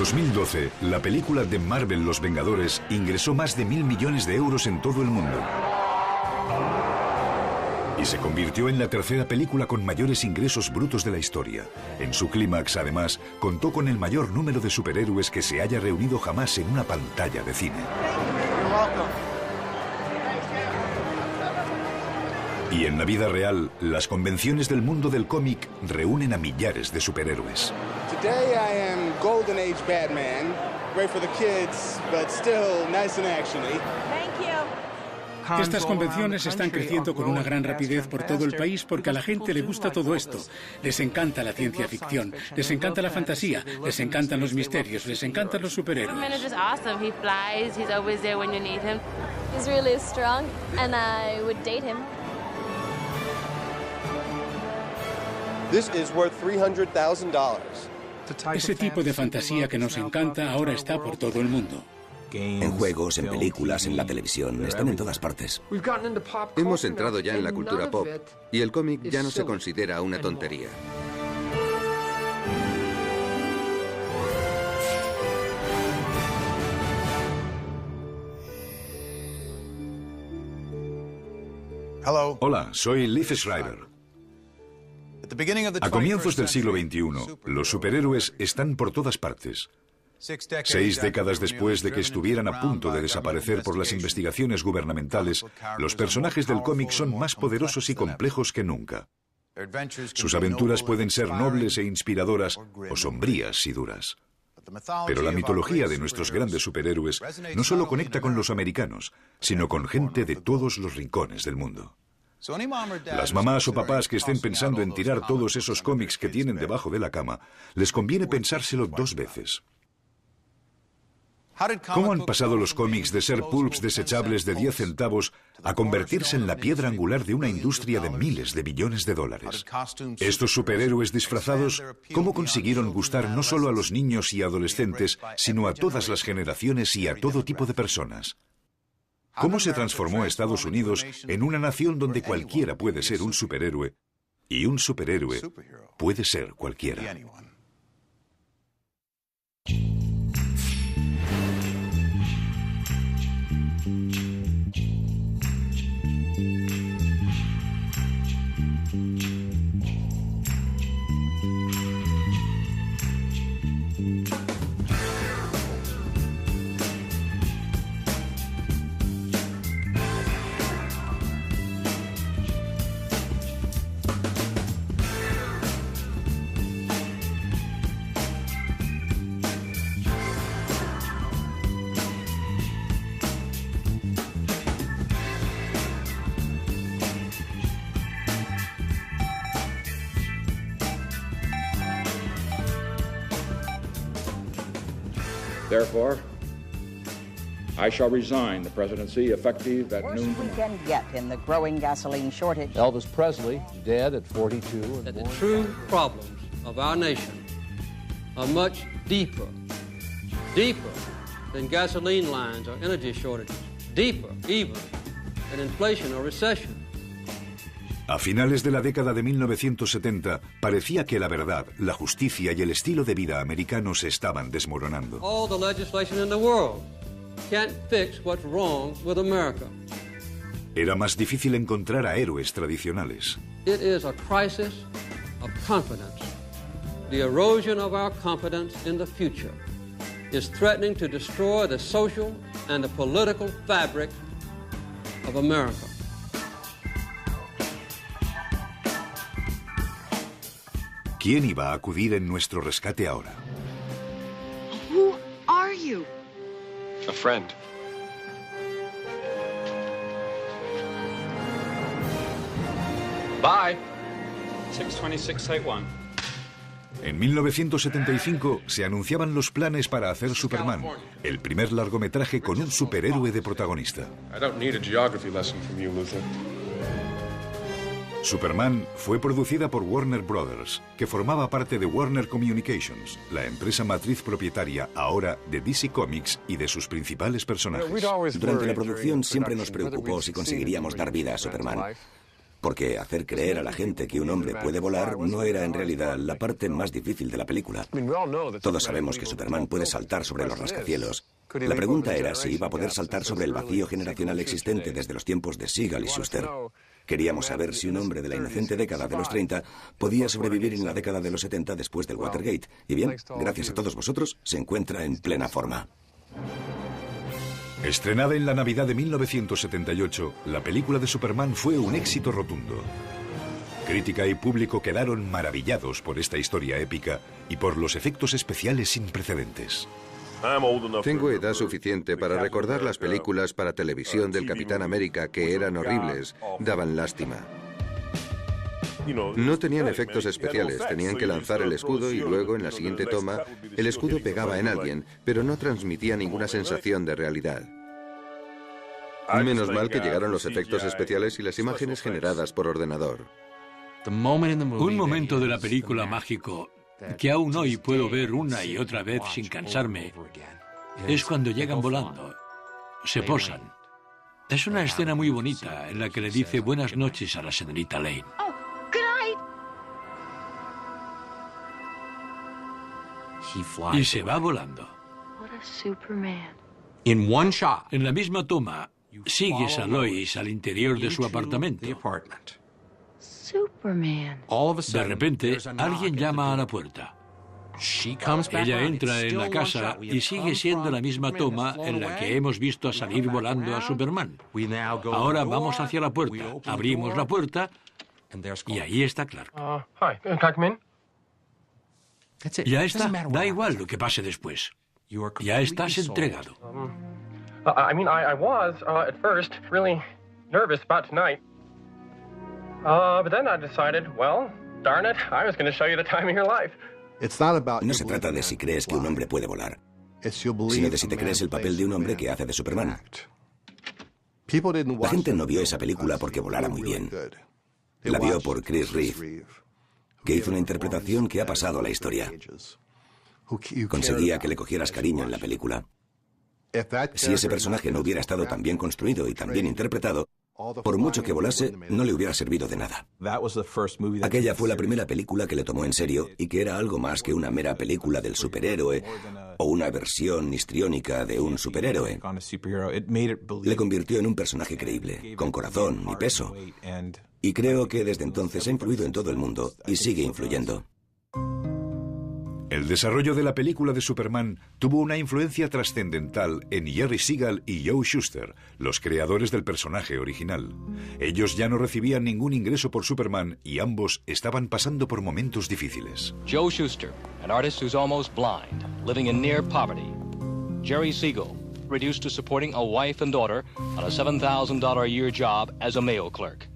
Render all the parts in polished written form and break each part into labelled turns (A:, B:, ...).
A: 2012, la película de Marvel Los Vengadores ingresó más de 1.000 millones de euros en todo el mundo. Y se convirtió en la tercera película con mayores ingresos brutos de la historia. En su clímax, además, contó con el mayor número de superhéroes que se haya reunido jamás en una pantalla de cine. Y en la vida real, las convenciones del mundo del cómic reúnen a millares de superhéroes.
B: Today I am Golden Age Batman, great for the kids, but still nice and actiony.
C: Thank you.
D: Estas convenciones están creciendo con una gran rapidez por todo el país porque a la gente le gusta todo esto. Les encanta la ciencia ficción, les encanta la fantasía, les encantan los misterios, les encantan los superhéroes.
E: He's really strong and I would date him.
F: This is worth $300,000.
D: Ese tipo de fantasía que nos encanta ahora está por todo el mundo.
G: En juegos, en películas, en la televisión, están en todas partes.
H: Hemos entrado ya en la cultura pop y el cómic ya no se considera una tontería.
A: Hola, soy Liv Schreiber. A comienzos del siglo XXI, los superhéroes están por todas partes. 6 décadas después de que estuvieran a punto de desaparecer por las investigaciones gubernamentales, los personajes del cómic son más poderosos y complejos que nunca. Sus aventuras pueden ser nobles e inspiradoras o sombrías y duras. Pero la mitología de nuestros grandes superhéroes no solo conecta con los americanos, sino con gente de todos los rincones del mundo. Las mamás o papás que estén pensando en tirar todos esos cómics que tienen debajo de la cama, les conviene pensárselo 2 veces. ¿Cómo han pasado los cómics de ser pulps desechables de 10 centavos a convertirse en la piedra angular de una industria de miles de billones de dólares? Estos superhéroes disfrazados, ¿cómo consiguieron gustar no solo a los niños y adolescentes, sino a todas las generaciones y a todo tipo de personas? ¿Cómo se transformó Estados Unidos en una nación donde cualquiera puede ser un superhéroe y un superhéroe puede ser cualquiera?
I: Therefore, I shall resign the presidency effective at noon.
J: Worst we can get in the growing gasoline shortage.
K: Elvis Presley, dead at 42.
L: That the true problems of our nation are much deeper than gasoline lines or energy shortages, deeper even than inflation or recession.
A: A finales de la década de 1970, parecía que la verdad, la justicia y el estilo de vida americano se estaban desmoronando.
L: All the legislation in the world can't fix what's wrong with America.
A: Era más difícil encontrar a héroes tradicionales.
L: It is a crisis of confidence. The erosion of our confidence in the future is threatening to destroy the social and the political fabric of America.
A: ¿Quién iba a acudir en nuestro rescate ahora?
C: Who are you?
F: A friend.
I: Bye. 626 Site 1.
A: En 1975 se anunciaban los planes para hacer Superman, el primer largometraje con un superhéroe de protagonista.
F: I don't need a geography lesson from you, Luther.
A: Superman fue producida por Warner Brothers, que formaba parte de Warner Communications, la empresa matriz propietaria ahora de DC Comics y de sus principales personajes.
G: Durante la producción siempre nos preocupó si conseguiríamos dar vida a Superman. Porque hacer creer a la gente que un hombre puede volar no era en realidad la parte más difícil de la película. Todos sabemos que Superman puede saltar sobre los rascacielos. La pregunta era si iba a poder saltar sobre el vacío generacional existente desde los tiempos de Seagal y Shuster. Queríamos saber si un hombre de la inocente década de los 30 podía sobrevivir en la década de los 70 después del Watergate. Y bien, gracias a todos vosotros, se encuentra en plena forma.
A: Estrenada en la Navidad de 1978, la película de Superman fue un éxito rotundo. Crítica y público quedaron maravillados por esta historia épica y por los efectos especiales sin precedentes.
H: Tengo edad suficiente para recordar las películas para televisión del Capitán América que eran horribles, daban lástima. No tenían efectos especiales, tenían que lanzar el escudo y luego en la siguiente toma el escudo pegaba en alguien, pero no transmitía ninguna sensación de realidad. Menos mal que llegaron los efectos especiales y las imágenes generadas por ordenador.
M: Un momento de la película mágico que aún hoy puedo ver una y otra vez sin cansarme es cuando llegan volando, se posan. Es una escena muy bonita en la que le dice buenas noches a la señorita Lane. Y se va volando. En la misma toma, sigues a Lois al interior de su apartamento. De repente, alguien llama a la puerta. Ella entra en la casa y sigue siendo la misma toma en la que hemos visto a salir volando a Superman. Ahora vamos hacia la puerta, abrimos la puerta y ahí está Clark. Ya está, da igual lo que pase después. Ya estás entregado.
N: I was, at first, really nervous about tonight. But then I decided, well, darn it, I was going to show you the time of your life.
G: No se trata de si crees que un hombre puede volar, sino de si te crees el papel de un hombre que hace de Superman. La gente no vio esa película porque volara muy bien. La vio por Chris Reeve, que hizo una interpretación que ha pasado a la historia. Conseguía que le cogieras cariño en la película. Si ese personaje no hubiera estado tan bien construido y tan bien interpretado, por mucho que volase, no le hubiera servido de nada. Aquella fue la primera película que le tomó en serio y que era algo más que una mera película del superhéroe o una versión histriónica de un superhéroe. Le convirtió en un personaje creíble, con corazón y peso. Y creo que desde entonces ha influido en todo el mundo y sigue influyendo.
A: El desarrollo de la película de Superman tuvo una influencia trascendental en Jerry Siegel y Joe Shuster, los creadores del personaje original. Ellos ya no recibían ningún ingreso por Superman y ambos estaban pasando por momentos difíciles.
O: Joe Shuster, an artist who's almost blind, living in near poverty. Jerry Siegel, reduced to supporting a wife and daughter on a $7,000 a year job as a mail clerk.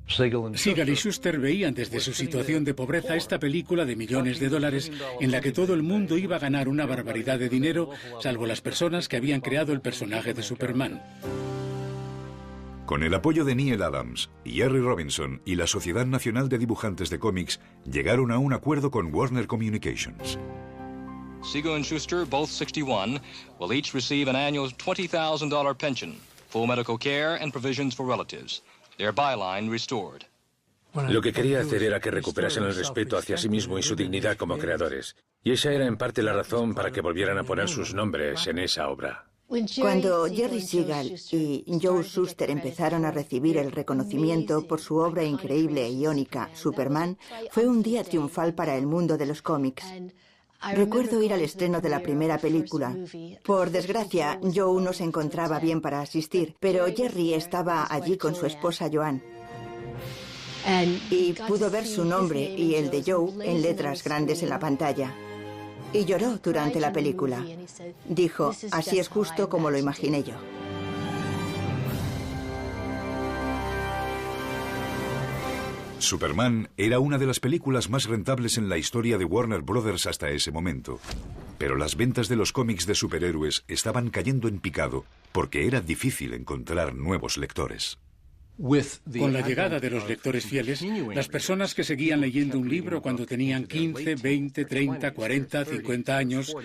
D: Siegel y Shuster veían desde su situación de pobreza esta película de millones de dólares en la que todo el mundo iba a ganar una barbaridad de dinero, salvo las personas que habían creado el personaje de Superman.
A: Con el apoyo de Neal Adams, Jerry Robinson y la Sociedad Nacional de Dibujantes de Cómics, llegaron a un acuerdo con Warner Communications.
O: Siegel and Shuster, both 61, will each receive an annual $20,000 pension, full medical care and provisions for relatives. Their byline restored.
P: Lo que quería hacer era que recuperasen el respeto hacia sí mismo y su dignidad como creadores. Y esa era en parte la razón para que volvieran a poner sus nombres en esa obra.
Q: Cuando Jerry Siegel y Joe Shuster empezaron a recibir el reconocimiento por su obra increíble e iónica, Superman, fue un día triunfal para el mundo de los cómics. Recuerdo ir al estreno de la primera película. Por desgracia, Joe no se encontraba bien para asistir, pero Jerry estaba allí con su esposa Joan. Y pudo ver su nombre y el de Joe en letras grandes en la pantalla. Y lloró durante la película. Dijo, así es justo como lo imaginé yo.
A: Superman era una de las películas más rentables en la historia de Warner Brothers hasta ese momento. Pero las ventas de los cómics de superhéroes estaban cayendo en picado porque era difícil encontrar nuevos lectores.
D: Con la llegada de los lectores fieles, las personas que seguían leyendo un libro cuando tenían 15, 20, 30, 40, 50 años,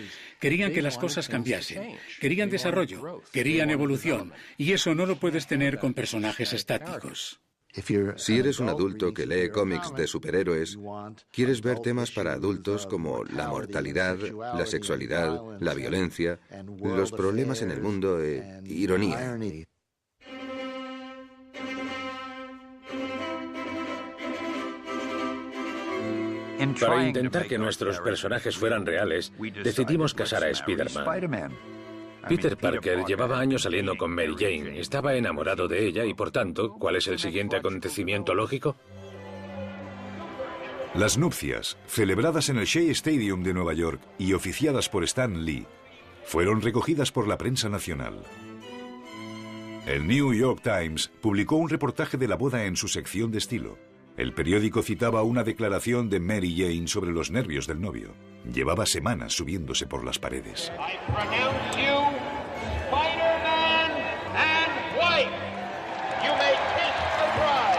D: querían que las cosas cambiasen, querían desarrollo, querían evolución, y eso no lo puedes tener con personajes estáticos.
H: Si eres un adulto que lee cómics de superhéroes, quieres ver temas para adultos como la mortalidad, la sexualidad, la violencia, los problemas en el mundo e ironía.
P: Para intentar que nuestros personajes fueran reales, decidimos casar a Spider-Man. Peter Parker llevaba años saliendo con Mary Jane, estaba enamorado de ella y, por tanto, ¿cuál es el siguiente acontecimiento lógico?
A: Las nupcias, celebradas en el Shea Stadium de Nueva York y oficiadas por Stan Lee, fueron recogidas por la prensa nacional. El New York Times publicó un reportaje de la boda en su sección de estilo. El periódico citaba una declaración de Mary Jane sobre los nervios del novio. Llevaba semanas subiéndose por las paredes.
R: I pronounce you Spider-Man and wife. You may kiss the bride.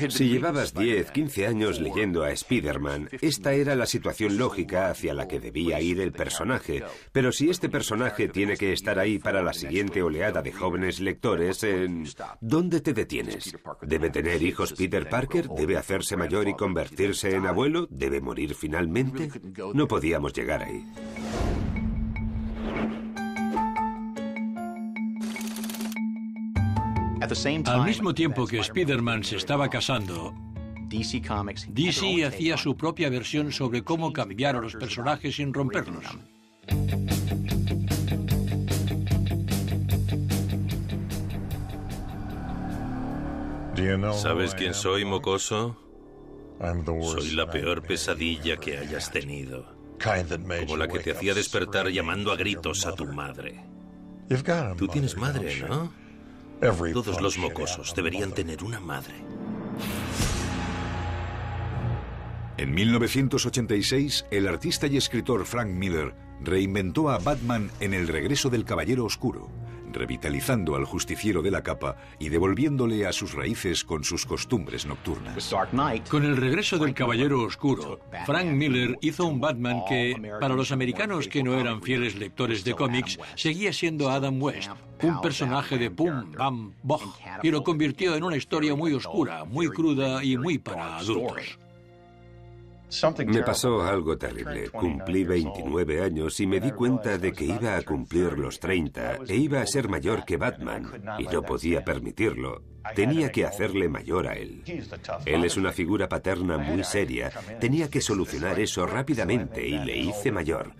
S: Si llevabas 10, 15 años leyendo a Spider-Man, esta era la situación lógica hacia la que debía ir el personaje. Pero si este personaje tiene que estar ahí para la siguiente oleada de jóvenes lectores, ¿dónde te detienes? ¿Debe tener hijos Peter Parker? ¿Debe hacerse mayor y convertirse en abuelo? ¿Debe morir finalmente? No podíamos llegar ahí.
M: Al mismo tiempo que Spider-Man se estaba casando, DC hacía su propia versión sobre cómo cambiar a los personajes sin romperlos.
T: ¿Sabes quién soy, mocoso? Soy la peor pesadilla que hayas tenido. Como la que te hacía despertar llamando a gritos a tu madre. Tú tienes madre, ¿no? Todos los mocosos deberían tener una madre.
A: En 1986, el artista y escritor Frank Miller reinventó a Batman en El regreso del Caballero Oscuro, revitalizando al justiciero de la capa y devolviéndole a sus raíces con sus costumbres nocturnas.
M: Con El regreso del Caballero Oscuro, Frank Miller hizo un Batman que, para los americanos que no eran fieles lectores de cómics, seguía siendo Adam West, un personaje de pum, bam, boj, y lo convirtió en una historia muy oscura, muy cruda y muy para adultos.
S: Me pasó algo terrible. Cumplí 29 años y me di cuenta de que iba a cumplir los 30 e iba a ser mayor que Batman, y no podía permitirlo. Tenía que hacerle mayor a él. Él es una figura paterna muy seria. Tenía que solucionar eso rápidamente y le hice mayor.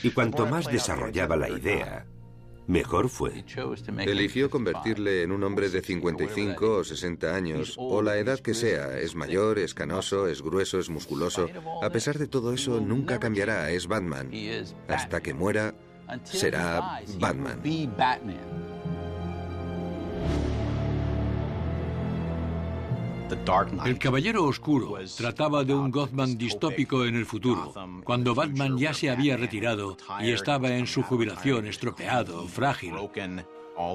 S: Y cuanto más desarrollaba la idea, mejor fue.
H: Eligió convertirle en un hombre de 55 o 60 años, o la edad que sea. Es mayor, es canoso, es grueso, es musculoso. A pesar de todo eso, nunca cambiará, es Batman. Hasta que muera, será Batman.
M: El Caballero Oscuro trataba de un Gotham distópico en el futuro, cuando Batman ya se había retirado y estaba en su jubilación, estropeado, frágil.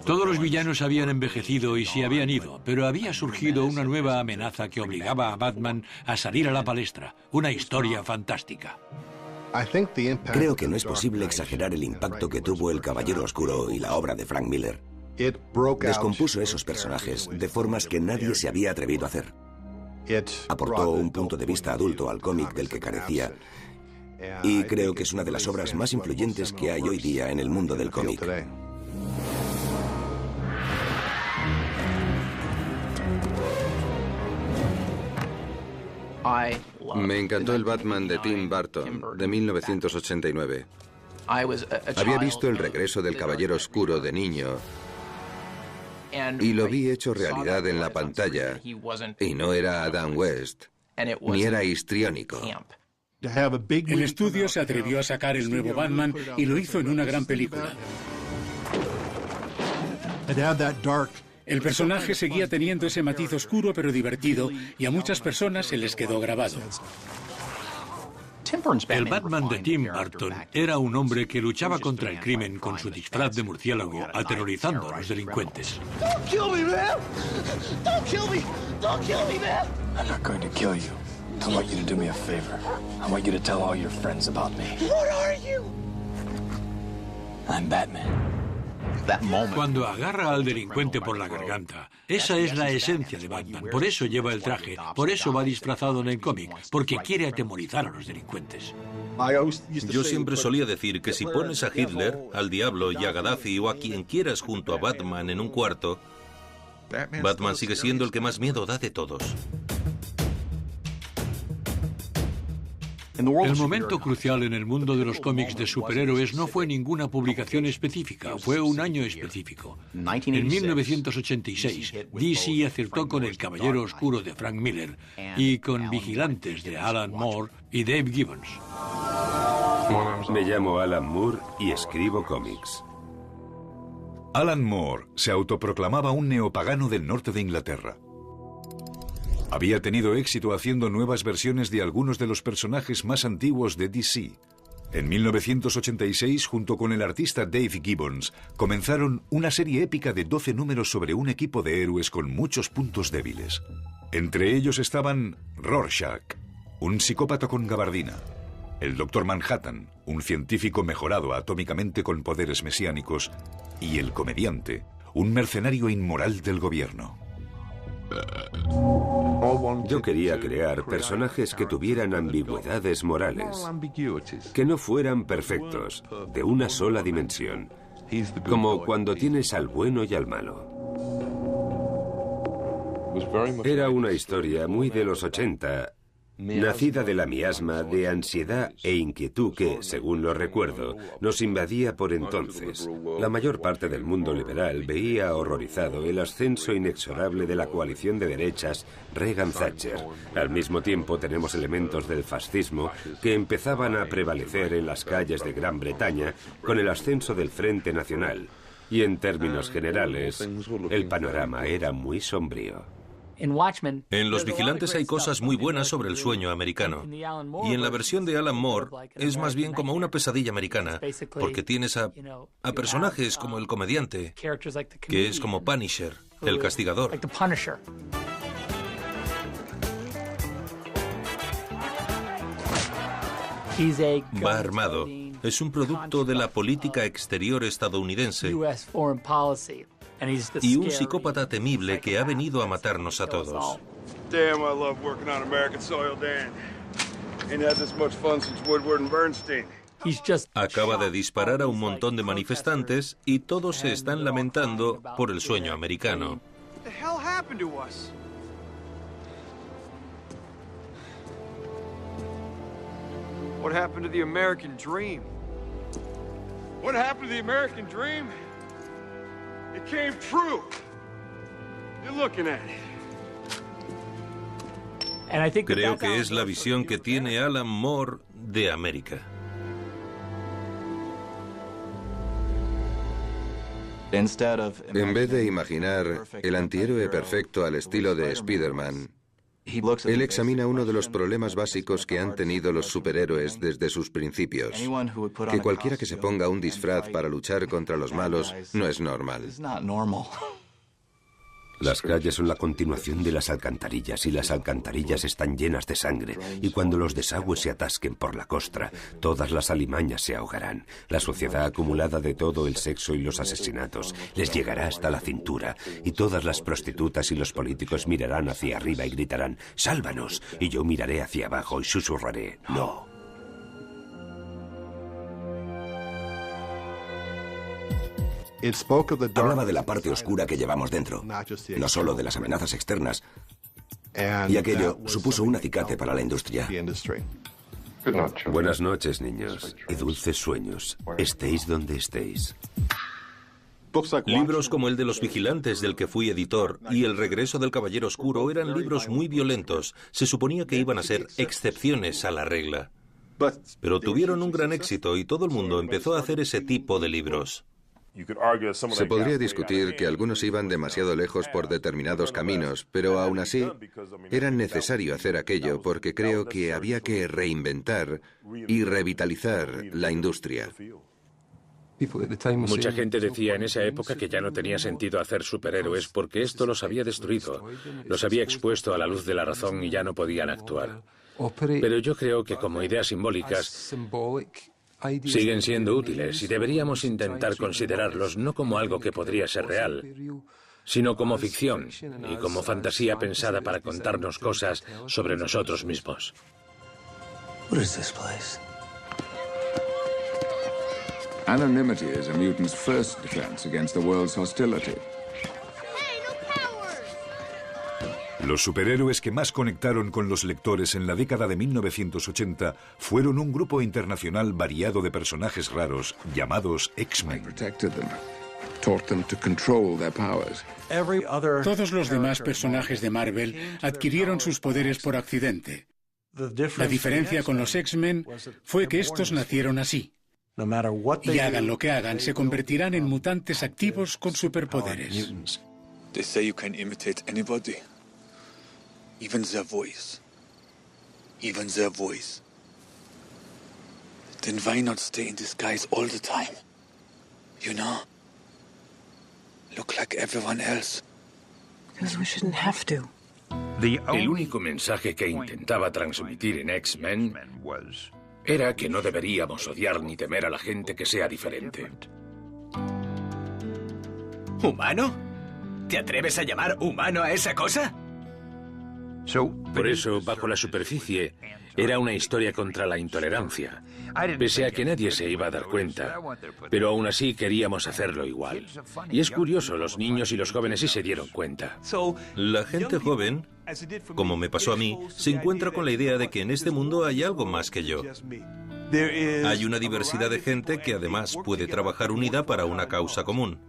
M: Todos los villanos habían envejecido y se habían ido, pero había surgido una nueva amenaza que obligaba a Batman a salir a la palestra, una historia fantástica.
G: Creo que no es posible exagerar el impacto que tuvo El Caballero Oscuro y la obra de Frank Miller. Descompuso esos personajes de formas que nadie se había atrevido a hacer. Aportó un punto de vista adulto al cómic del que carecía, y creo que es una de las obras más influyentes que hay hoy día en el mundo del cómic.
H: Me encantó el Batman de Tim Burton, de 1989. Había visto El regreso del Caballero Oscuro de niño, y lo vi hecho realidad en la pantalla, y no era Adam West, ni era histriónico.
D: El estudio se atrevió a sacar el nuevo Batman y lo hizo en una gran película. El personaje seguía teniendo ese matiz oscuro pero divertido, y a muchas personas se les quedó grabado.
M: El Batman de Tim Burton era un hombre que luchaba contra el crimen con su disfraz de murciélago, aterrorizando a los delincuentes.
R: Don't kill me, man! Don't kill me! Don't kill me, man!
U: I'm not going to kill you. I want you to do me a favor. I want you to tell all your friends about me.
R: What are you?
U: I'm Batman.
M: Cuando agarra al delincuente por la garganta, esa es la esencia de Batman. Por eso lleva el traje, por eso va disfrazado en el cómic, porque quiere atemorizar a los delincuentes.
T: Yo siempre solía decir que si pones a Hitler, al diablo y a Gaddafi o a quien quieras junto a Batman en un cuarto, Batman sigue siendo el que más miedo da de todos.
M: El momento crucial en el mundo de los cómics de superhéroes no fue ninguna publicación específica, fue un año específico. En 1986, DC acertó con El Caballero Oscuro de Frank Miller y con Vigilantes de Alan Moore y Dave Gibbons.
S: Me llamo Alan Moore y escribo cómics.
A: Alan Moore se autoproclamaba un neopagano del norte de Inglaterra. Había tenido éxito haciendo nuevas versiones de algunos de los personajes más antiguos de DC. En 1986, junto con el artista Dave Gibbons, comenzaron una serie épica de 12 números sobre un equipo de héroes con muchos puntos débiles. Entre ellos estaban Rorschach, un psicópata con gabardina; el Dr. Manhattan, un científico mejorado atómicamente con poderes mesiánicos; y el Comediante, un mercenario inmoral del gobierno.
S: Yo quería crear personajes que tuvieran ambigüedades morales, que no fueran perfectos, de una sola dimensión, como cuando tienes al bueno y al malo. Era una historia muy de los 80, nacida de la miasma de ansiedad e inquietud que, según lo recuerdo, nos invadía por entonces. La mayor parte del mundo liberal veía horrorizado el ascenso inexorable de la coalición de derechas Reagan-Thatcher. Al mismo tiempo tenemos elementos del fascismo que empezaban a prevalecer en las calles de Gran Bretaña con el ascenso del Frente Nacional. Y en términos generales, el panorama era muy sombrío.
T: En Los Vigilantes hay cosas muy buenas sobre el sueño americano. Y en la versión de Alan Moore es más bien como una pesadilla americana, porque tienes a personajes como el Comediante, que es como Punisher, el castigador. Va armado. Es un producto de la política exterior estadounidense y un psicópata temible que ha venido a matarnos a todos.
R: Damn, I love working on American soil, Dan. Ain't had this much fun since Woodward and Bernstein.
T: Acaba de disparar a un montón de manifestantes y todos se están lamentando por el sueño americano.
R: What the hell happened to us? What happened to the American dream? What happened to the American dream? It came true. You're looking at it.
T: Creo que es la visión que tiene Alan Moore de América.
H: En vez de imaginar el antihéroe perfecto al estilo de Spider-Man, él examina uno de los problemas básicos que han tenido los superhéroes desde sus principios: que cualquiera que se ponga un disfraz para luchar contra los malos no es normal.
S: Las calles son la continuación de las alcantarillas y las alcantarillas están llenas de sangre, y cuando los desagües se atasquen por la costra, todas las alimañas se ahogarán. La suciedad acumulada de todo el sexo y los asesinatos les llegará hasta la cintura, y todas las prostitutas y los políticos mirarán hacia arriba y gritarán «¡Sálvanos!», y yo miraré hacia abajo y susurraré «¡No!».
G: Hablaba de la parte oscura que llevamos dentro, no solo de las amenazas externas, y aquello supuso un acicate para la industria.
S: Buenas noches, niños, y dulces sueños, estéis donde estéis.
T: Libros como el de Los Vigilantes, del que fui editor, y El regreso del Caballero Oscuro eran libros muy violentos. Se suponía que iban a ser excepciones a la regla. Pero tuvieron un gran éxito y todo el mundo empezó a hacer ese tipo de libros.
H: Se podría discutir que algunos iban demasiado lejos por determinados caminos, pero aún así era necesario hacer aquello porque creo que había que reinventar y revitalizar la industria.
P: Mucha gente decía en esa época que ya no tenía sentido hacer superhéroes porque esto los había destruido, los había expuesto a la luz de la razón y ya no podían actuar. Pero yo creo que como ideas simbólicas Siguen siendo útiles y deberíamos intentar considerarlos no como algo que podría ser real, sino como ficción y como fantasía pensada para contarnos cosas sobre nosotros mismos.
U: What is this place?
B: Anonymity is a mutant's first defense against the world's hostility.
A: Los superhéroes que más conectaron con los lectores en la década de 1980 fueron un grupo internacional variado de personajes raros llamados X-Men.
D: Todos los demás personajes de Marvel adquirieron sus poderes por accidente. La diferencia con los X-Men fue que estos nacieron así. Y hagan lo que hagan, se convertirán en mutantes activos con superpoderes.
U: They say you can imitate anybody. Even their voice. Even their voice. Then why not stay in disguise all the time? You know? Look like everyone else.
J: Because we shouldn't have to.
P: El único mensaje que intentaba transmitir en X-Men era que no deberíamos odiar ni temer a la gente que sea diferente.
V: ¿Humano? ¿Te atreves a llamar humano a esa cosa?
P: Por eso, bajo la superficie, era una historia contra la intolerancia, pese a que nadie se iba a dar cuenta. Pero aún así queríamos hacerlo igual. Y es curioso, los niños y los jóvenes sí se dieron cuenta.
T: La gente joven, como me pasó a mí, se encuentra con la idea de que en este mundo hay algo más que yo. Hay una diversidad de gente que además puede trabajar unida para una causa común.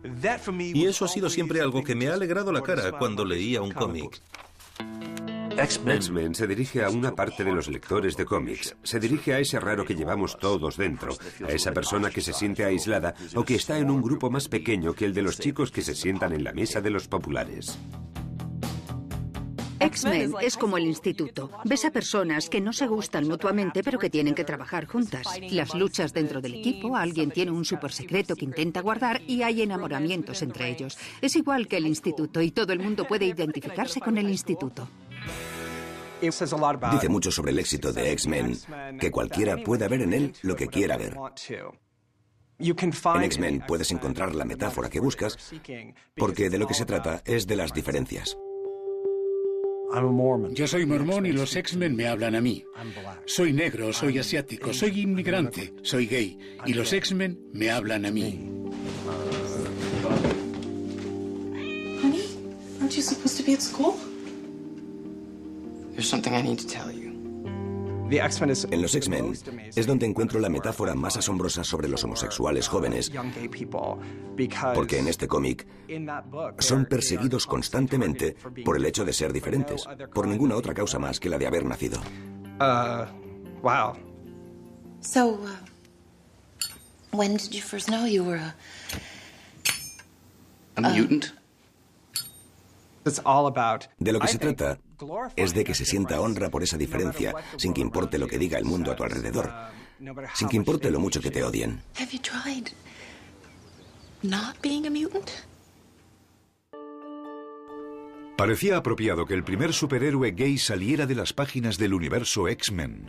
T: Y eso ha sido siempre algo que me ha alegrado la cara cuando leía un cómic.
S: X-Men se dirige a una parte de los lectores de cómics. Se dirige a ese raro que llevamos todos dentro, a esa persona que se siente aislada o que está en un grupo más pequeño que el de los chicos que se sientan en la mesa de los populares.
W: X-Men es como el instituto. Ves a personas que no se gustan mutuamente, pero que tienen que trabajar juntas. Las luchas dentro del equipo, alguien tiene un súper secreto que intenta guardar y hay enamoramientos entre ellos. Es igual que el instituto y todo el mundo puede identificarse con el instituto.
G: Dice mucho sobre el éxito de X-Men, que cualquiera pueda ver en él lo que quiera ver. En X-Men puedes encontrar la metáfora que buscas, porque de lo que se trata es de las diferencias.
D: Yo soy mormón y los X-Men me hablan a mí. Soy negro, soy asiático, soy inmigrante, soy gay y los X-Men me hablan a mí.
C: Honey, aren't you supposed to be at school?
X: There's something I need to tell you.
G: En los X-Men es donde encuentro la metáfora más asombrosa sobre los homosexuales jóvenes, porque en este cómic son perseguidos constantemente por el hecho de ser diferentes, por ninguna otra causa más que la de haber nacido.
C: Wow. So, when did you first know you were
X: a mutant?
G: De lo que se trata es de que se sienta honra por esa diferencia, sin que importe lo que diga el mundo a tu alrededor, sin que importe lo mucho que te odien.
C: Have you tried not being a mutant?
A: Parecía apropiado que el primer superhéroe gay saliera de las páginas del universo X-Men.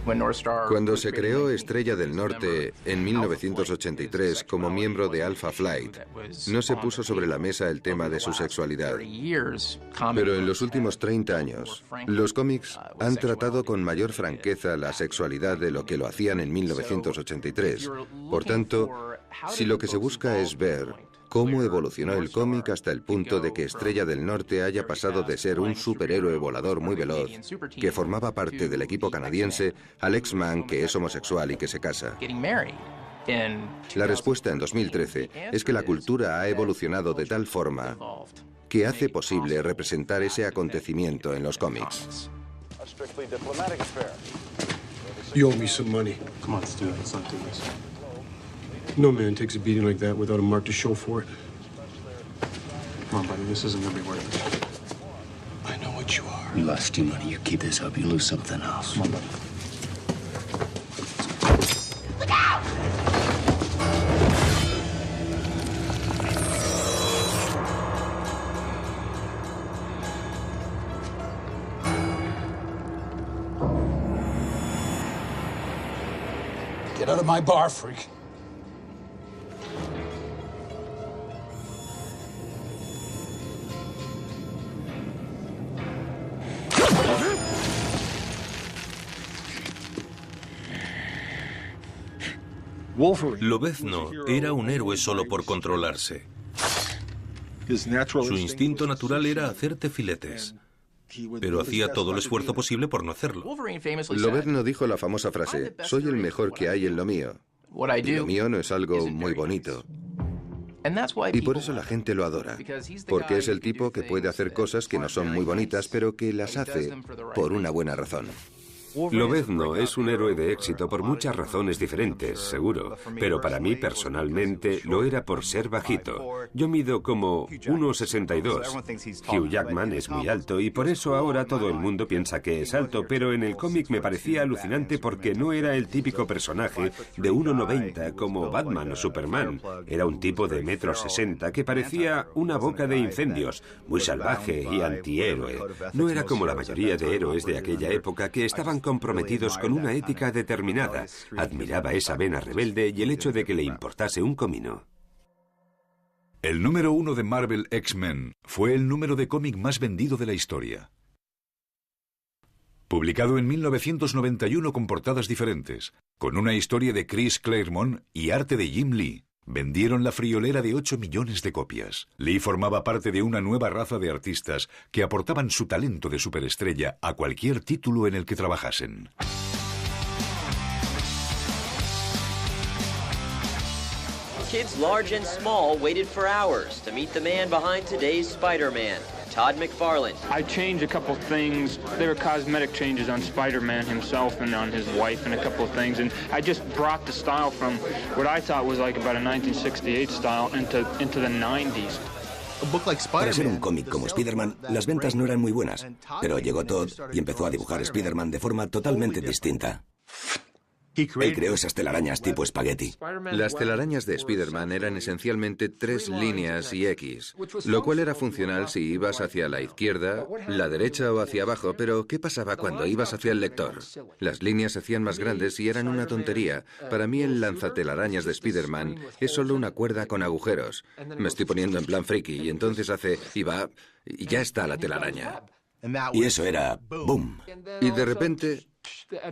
H: Cuando se creó Estrella del Norte en 1983 como miembro de Alpha Flight, no se puso sobre la mesa el tema de su sexualidad. Pero en los últimos 30 años, los cómics han tratado con mayor franqueza la sexualidad de lo que lo hacían en 1983. Por tanto, si lo que se busca es ver cómo evolucionó el cómic hasta el punto de que Estrella del Norte haya pasado de ser un superhéroe volador muy veloz, que formaba parte del equipo canadiense, al X-Man que es homosexual y que se casa. La respuesta en 2013 es que la cultura ha evolucionado de tal forma que hace posible representar ese acontecimiento en los cómics.
R: You owe me some money. Come on, let's do it. Let's not do this. No man takes a beating like that without a mark to show for it. Come on, buddy, this isn't gonna be worth it. I know what you are.
U: You lost your money. You keep this up, you lose something else.
R: Come on, buddy.
C: Look out!
E: out of my bar, freak.
T: Lobezno era un héroe solo por controlarse. Su instinto natural era hacerte filetes, pero hacía todo el esfuerzo posible por no hacerlo.
H: Lobezno dijo la famosa frase: soy el mejor que hay en lo mío. Y lo mío no es algo muy bonito. Y por eso la gente lo adora, porque es el tipo que puede hacer cosas que no son muy bonitas, pero que las hace por una buena razón.
S: Lobezno es un héroe de éxito por muchas razones diferentes, seguro, pero para mí personalmente lo era por ser bajito. Yo mido como 1,62. Hugh Jackman es muy alto y por eso ahora todo el mundo piensa que es alto, pero en el cómic me parecía alucinante porque no era el típico personaje de 1,90 como Batman o Superman. Era un tipo de 1,60 m que parecía una boca de incendios, muy salvaje y antihéroe. No era como la mayoría de héroes de aquella época que estaban comprometidos con una ética determinada. Admiraba esa vena rebelde y el hecho de que le importase un comino.
A: El número 1 de Marvel X-Men fue el número de cómic más vendido de la historia. Publicado en 1991 con portadas diferentes, con una historia de Chris Claremont y arte de Jim Lee, vendieron la friolera de 8 millones de copias. Lee formaba parte de una nueva raza de artistas que aportaban su talento de superestrella a cualquier título en el que trabajasen.
K: Kids large and small waited for hours to meet the man behind today's Spider-Man, Todd McFarlane.
L: I changed a couple things. There were cosmetic changes on Spider-Man himself and on his wife and a couple of things. And I just brought the style from what I thought was like about a 1968 style into the 90s.
G: Para ser un cómic como Spider-Man, las ventas no eran muy buenas. Pero llegó Todd y empezó a dibujar Spider-Man de forma totalmente distinta. Él creó esas telarañas tipo espagueti.
H: Las telarañas de Spider-Man eran esencialmente 3 líneas y X, lo cual era funcional si ibas hacia la izquierda, la derecha o hacia abajo, pero ¿qué pasaba cuando ibas hacia el lector? Las líneas se hacían más grandes y eran una tontería. Para mí el lanzatelarañas de Spider-Man es solo una cuerda con agujeros. Me estoy poniendo en plan friki y entonces hace y va y ya está la telaraña.
G: Y eso era ¡boom!
H: Y de repente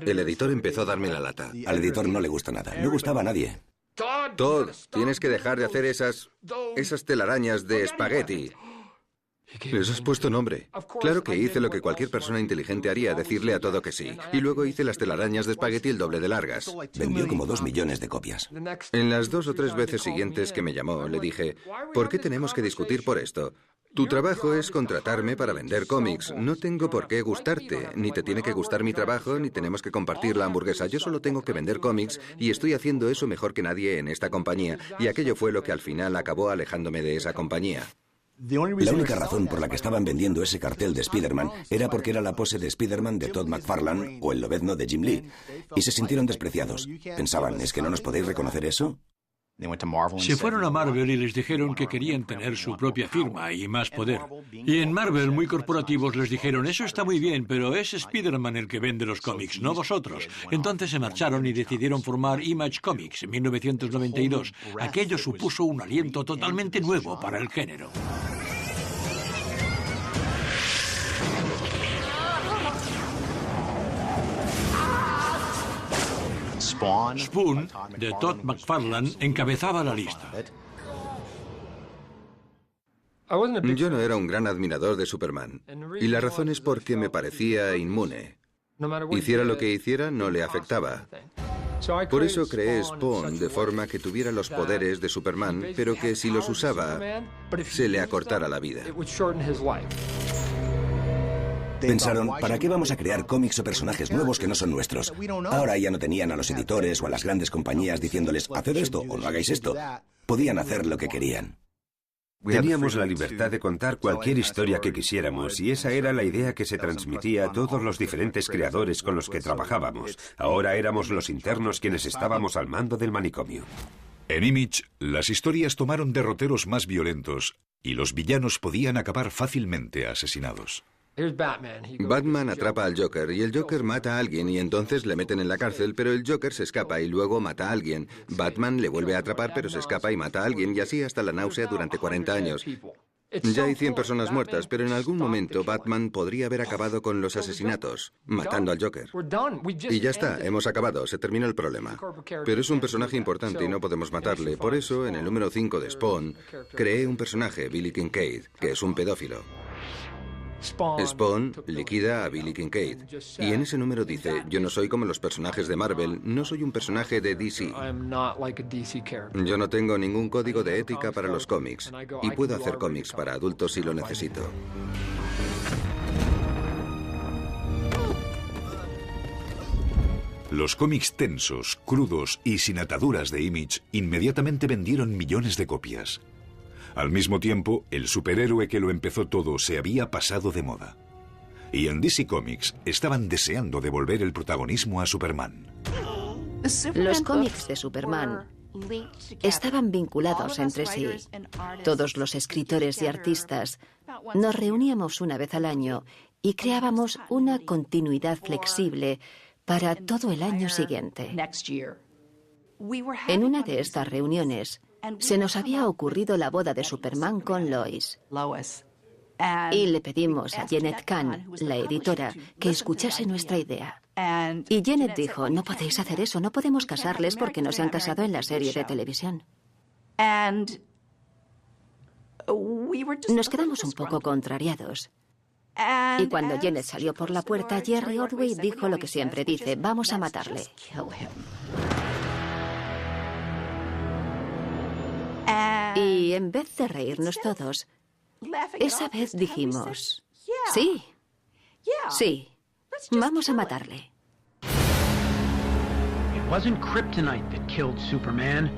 H: el editor empezó a darme la lata.
G: Al editor no le gusta nada, no gustaba a nadie.
H: Todd, tienes que dejar de hacer esas telarañas de espagueti. Les has puesto nombre. Claro que hice lo que cualquier persona inteligente haría, decirle a todo que sí. Y luego hice las telarañas de espagueti el doble de largas.
G: Vendió como 2 millones de copias.
H: En las 2 o 3 veces siguientes que me llamó, le dije, ¿por qué tenemos que discutir por esto? Tu trabajo es contratarme para vender cómics. No tengo por qué gustarte. Ni te tiene que gustar mi trabajo, ni tenemos que compartir la hamburguesa. Yo solo tengo que vender cómics y estoy haciendo eso mejor que nadie en esta compañía. Y aquello fue lo que al final acabó alejándome de esa compañía.
G: La única razón por la que estaban vendiendo ese cartel de Spider-Man era porque era la pose de Spider-Man de Todd McFarlane o el Lobezno de Jim Lee. Y se sintieron despreciados. Pensaban, ¿es que no nos podéis reconocer eso?
M: Se fueron a Marvel y les dijeron que querían tener su propia firma y más poder. Y en Marvel, muy corporativos, les dijeron, eso está muy bien, pero es Spider-Man el que vende los cómics, no vosotros. Entonces se marcharon y decidieron formar Image Comics en 1992. Aquello supuso un aliento totalmente nuevo para el género. Spawn, de Todd McFarlane, encabezaba la lista.
H: Yo no era un gran admirador de Superman, y la razón es porque me parecía inmune. Hiciera lo que hiciera, no le afectaba. Por eso creé Spawn de forma que tuviera los poderes de Superman, pero que si los usaba, se le acortara la vida.
G: Pensaron, ¿para qué vamos a crear cómics o personajes nuevos que no son nuestros? Ahora ya no tenían a los editores o a las grandes compañías diciéndoles, haced esto o no hagáis esto. Podían hacer lo que querían.
S: Teníamos la libertad de contar cualquier historia que quisiéramos y esa era la idea que se transmitía a todos los diferentes creadores con los que trabajábamos. Ahora éramos los internos quienes estábamos al mando del manicomio.
A: En Image, las historias tomaron derroteros más violentos y los villanos podían acabar fácilmente asesinados.
H: Batman atrapa al Joker y el Joker mata a alguien y entonces le meten en la cárcel, pero el Joker se escapa y luego mata a alguien. Batman le vuelve a atrapar pero se escapa y mata a alguien y así hasta la náusea durante 40 años. Ya hay 100 personas muertas, pero en algún momento Batman podría haber acabado con los asesinatos, matando al Joker. Y ya está, hemos acabado, se terminó el problema. Pero es un personaje importante y no podemos matarle. Por eso, en el número 5 de Spawn, creé un personaje, Billy Kincaid, que es un pedófilo. Spawn liquida a Billy Kincaid. Y en ese número dice, yo no soy como los personajes de Marvel, no soy un personaje de DC. Yo no tengo ningún código de ética para los cómics. Y puedo hacer cómics para adultos si lo necesito.
A: Los cómics tensos, crudos y sin ataduras de Image inmediatamente vendieron millones de copias. Al mismo tiempo, el superhéroe que lo empezó todo se había pasado de moda. Y en DC Comics estaban deseando devolver el protagonismo a Superman.
E: Los cómics de Superman estaban vinculados entre sí. Todos los escritores y artistas nos reuníamos una vez al año y creábamos una continuidad flexible para todo el año siguiente. En una de estas reuniones, se nos había ocurrido la boda de Superman con Lois. Y le pedimos a Jennet Kahn, la editora, que escuchase nuestra idea. Y Jennet dijo, no podéis hacer eso, no podemos casarles porque no se han casado en la serie de televisión. Nos quedamos un poco contrariados. Y cuando Jennet salió por la puerta, Jerry Ordway dijo lo que siempre dice, vamos a matarle. Y en vez de reírnos todos, esa vez dijimos, sí, vamos a matarle.
F: It wasn't Kryptonite that killed Superman.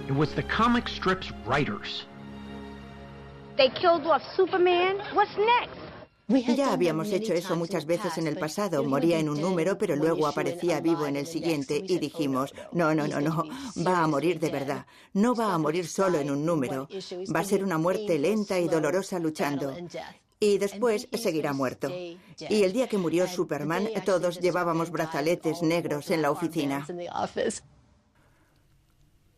F: It was the comic strip's writers.
I: They killed off Superman. What's next?
Q: Ya habíamos hecho eso muchas veces en el pasado. Moría en un número, pero luego aparecía vivo en el siguiente y dijimos, no, va a morir de verdad. No va a morir solo en un número. Va a ser una muerte lenta y dolorosa luchando. Y después seguirá muerto. Y el día que murió Superman, todos llevábamos brazaletes negros en la oficina.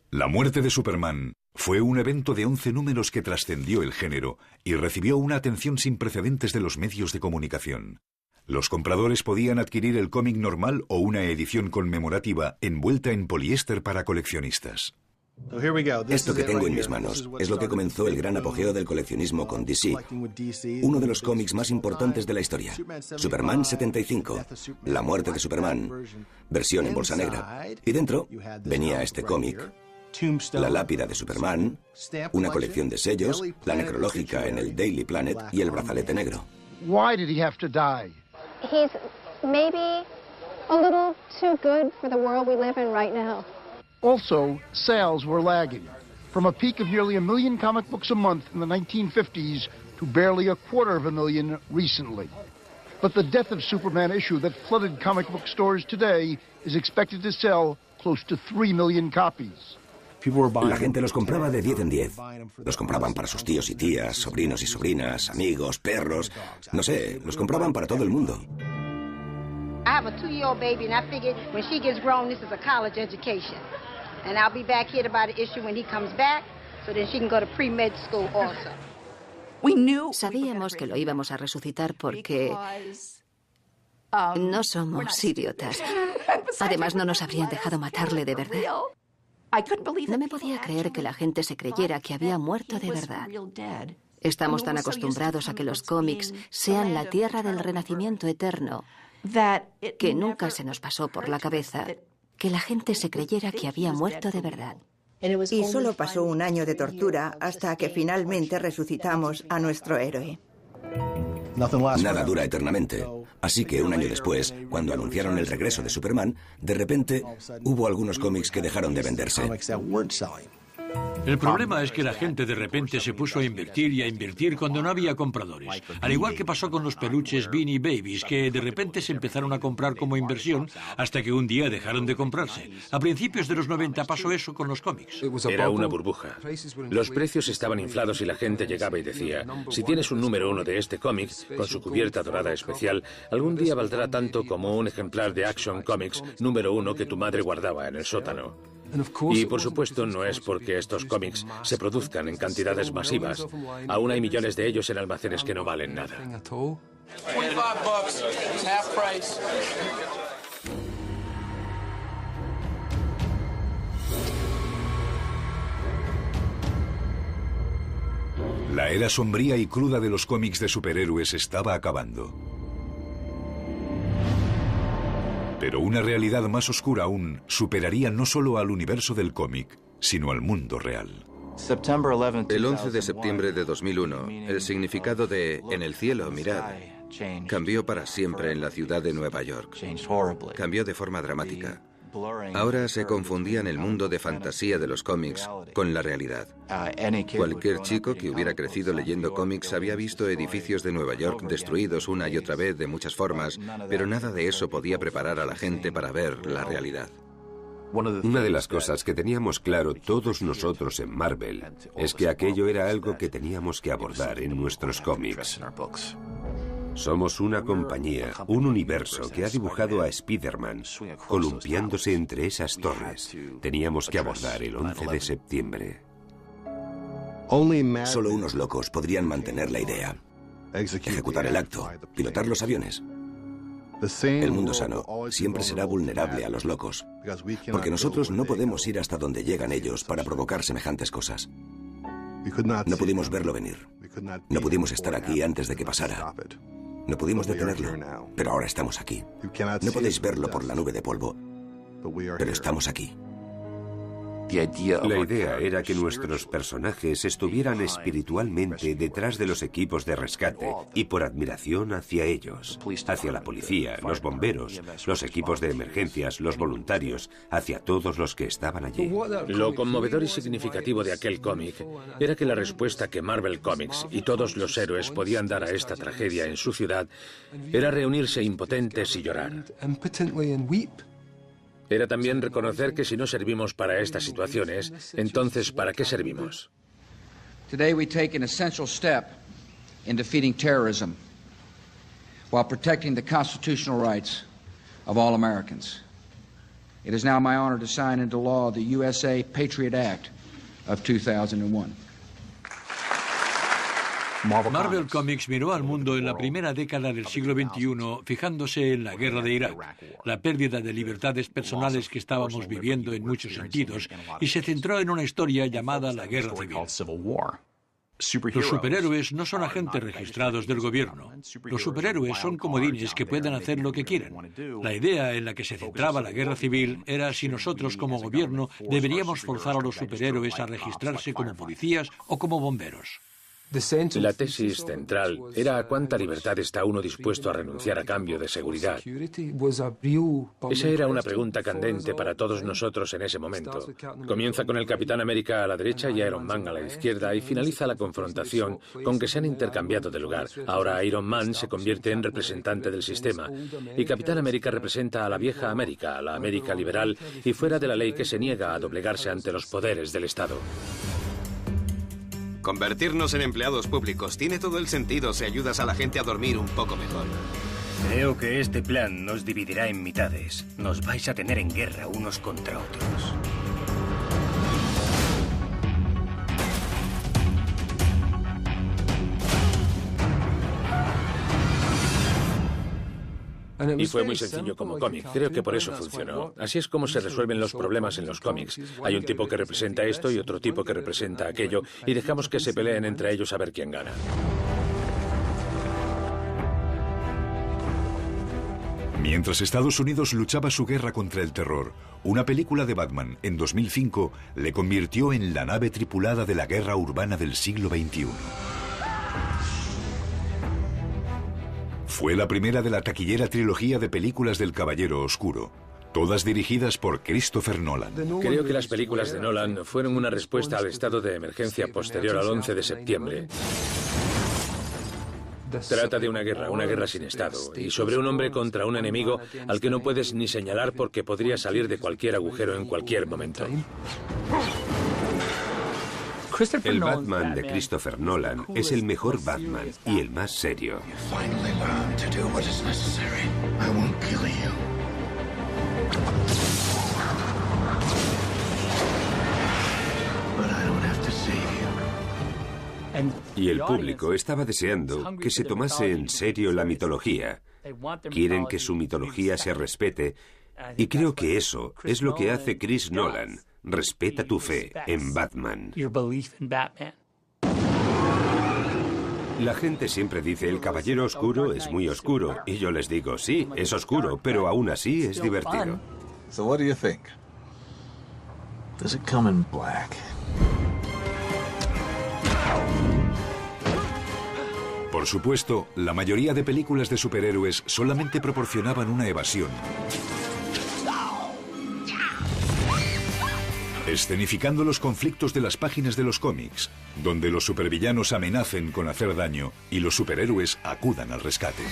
A: La muerte de Superman fue un evento de 11 números que trascendió el género y recibió una atención sin precedentes de los medios de comunicación. Los compradores podían adquirir el cómic normal o una edición conmemorativa envuelta en poliéster para coleccionistas.
G: Esto que tengo en mis manos es lo que comenzó el gran apogeo del coleccionismo con DC, uno de los cómics más importantes de la historia. Superman 75, La muerte de Superman, versión en bolsa negra. Y dentro venía este cómic, la lápida de Superman, una colección de sellos, la necrológica en el Daily Planet y el brazalete negro.
I: Why did he have to die? He's maybe a little too good for the world we live in right now.
F: Also, sales were lagging, from a peak of nearly 1 million comic books a month in the 1950s to barely 250,000 recently. But the Death of Superman issue that flooded comic book stores today is expected to sell close to 3 million copies.
G: La gente los compraba de 10 en 10. Los compraban para sus tíos y tías, sobrinos y sobrinas, amigos, perros. No sé, los compraban para todo el mundo.
I: I have a 2-year-old baby and I figured when she gets grown this is a college education. And I'll be back here to buy the issue when he comes back so then she can go to pre-med school also.
E: Sabíamos que lo íbamos a resucitar porque no somos idiotas. Además, no nos habrían dejado matarle de verdad. No me podía creer que la gente se creyera que había muerto de verdad. Estamos tan acostumbrados a que los cómics sean la tierra del renacimiento eterno que nunca se nos pasó por la cabeza que la gente se creyera que había muerto de verdad.
Q: Y solo pasó un año de tortura hasta que finalmente resucitamos a nuestro héroe.
G: Nada dura eternamente. Así que un año después, cuando anunciaron el regreso de Superman, de repente hubo algunos cómics que dejaron de venderse.
M: El problema es que la gente de repente se puso a invertir cuando no había compradores. Al igual que pasó con los peluches Beanie Babies, que de repente se empezaron a comprar como inversión hasta que un día dejaron de comprarse. A principios de los 90 pasó eso con los cómics.
P: Era una burbuja. Los precios estaban inflados y la gente llegaba y decía, si tienes un número 1 de este cómic, con su cubierta dorada especial, algún día valdrá tanto como un ejemplar de Action Comics número 1 que tu madre guardaba en el sótano. Y por supuesto no es porque estos cómics se produzcan en cantidades masivas. Aún hay millones de ellos en almacenes que no valen nada.
A: La era sombría y cruda de los cómics de superhéroes estaba acabando. Pero una realidad más oscura aún superaría no solo al universo del cómic, sino al mundo real.
H: El 11 de septiembre de 2001, el significado de "en el cielo, mirad", cambió para siempre en la ciudad de Nueva York. Cambió de forma dramática. Ahora se confundían el mundo de fantasía de los cómics con la realidad. Cualquier chico que hubiera crecido leyendo cómics había visto edificios de Nueva York destruidos una y otra vez de muchas formas, pero nada de eso podía preparar a la gente para ver la realidad.
S: Una de las cosas que teníamos claro todos nosotros en Marvel es que aquello era algo que teníamos que abordar en nuestros cómics. Somos una compañía, un universo que ha dibujado a Spider-Man columpiándose entre esas torres. Teníamos que abordar el 11 de septiembre.
G: Solo unos locos podrían mantener la idea, ejecutar el acto, pilotar los aviones. El mundo sano siempre será vulnerable a los locos, porque nosotros no podemos ir hasta donde llegan ellos para provocar semejantes cosas. No pudimos verlo venir. No pudimos estar aquí antes de que pasara. No pudimos detenerlo, pero ahora estamos aquí. No podéis verlo por la nube de polvo, pero estamos aquí.
S: La idea era que nuestros personajes estuvieran espiritualmente detrás de los equipos de rescate y por admiración hacia ellos, hacia la policía, los bomberos, los equipos de emergencias, los voluntarios, hacia todos los que estaban allí.
P: Lo conmovedor y significativo de aquel cómic era que la respuesta que Marvel Comics y todos los héroes podían dar a esta tragedia en su ciudad era reunirse impotentes y llorar. Era también reconocer que si no servimos para estas situaciones, entonces ¿para qué servimos?
B: Today we take an essential step in defeating terrorism while protecting the constitutional rights of all Americans. It is now my honor to sign into law the USA Patriot Act of 2001.
M: Marvel Comics miró al mundo en la primera década del siglo XXI fijándose en la guerra de Irak, la pérdida de libertades personales que estábamos viviendo en muchos sentidos, y se centró en una historia llamada la Guerra Civil. Los superhéroes no son agentes registrados del gobierno. Los superhéroes son comodines que pueden hacer lo que quieran. La idea en la que se centraba la guerra civil era si nosotros como gobierno deberíamos forzar a los superhéroes a registrarse como policías o como bomberos.
P: La tesis central era a cuánta libertad está uno dispuesto a renunciar a cambio de seguridad. Esa era una pregunta candente para todos nosotros en ese momento. Comienza con el Capitán América a la derecha y Iron Man a la izquierda y finaliza la confrontación con que se han intercambiado de lugar. Ahora Iron Man se convierte en representante del sistema y Capitán América representa a la vieja América, a la América liberal y fuera de la ley que se niega a doblegarse ante los poderes del Estado.
N: Convertirnos en empleados públicos tiene todo el sentido si ayudas a la gente a dormir un poco mejor.
O: Creo que este plan nos dividirá en mitades. Nos vais a tener en guerra unos contra otros.
P: Y fue muy sencillo como cómic. Creo que por eso funcionó. Así es como se resuelven los problemas en los cómics. Hay un tipo que representa esto y otro tipo que representa aquello, y dejamos que se peleen entre ellos a ver quién gana.
A: Mientras Estados Unidos luchaba su guerra contra el terror, una película de Batman en 2005 le convirtió en la nave tripulada de la guerra urbana del siglo XXI. Fue la primera de la taquillera trilogía de películas del Caballero Oscuro. Todas dirigidas por Christopher Nolan.
P: Creo que las películas de Nolan fueron una respuesta al estado de emergencia posterior al 11 de septiembre. Trata de una guerra sin estado, y sobre un hombre contra un enemigo al que no puedes ni señalar porque podría salir de cualquier agujero en cualquier momento.
S: El Batman de Christopher Nolan es el mejor Batman y el más serio. Y el público estaba deseando que se tomase en serio la mitología. Quieren que su mitología se respete, y creo que eso es lo que hace Chris Nolan. Respeta tu fe en Batman. La gente siempre dice, el Caballero Oscuro es muy oscuro, y yo les digo, sí, es oscuro, pero aún así es divertido.
J: So what do you think? Does it come in black?
A: Por supuesto, la mayoría de películas de superhéroes solamente proporcionaban una evasión. Escenificando los conflictos de las páginas de los cómics, donde los supervillanos amenacen con hacer daño y los superhéroes acudan al rescate.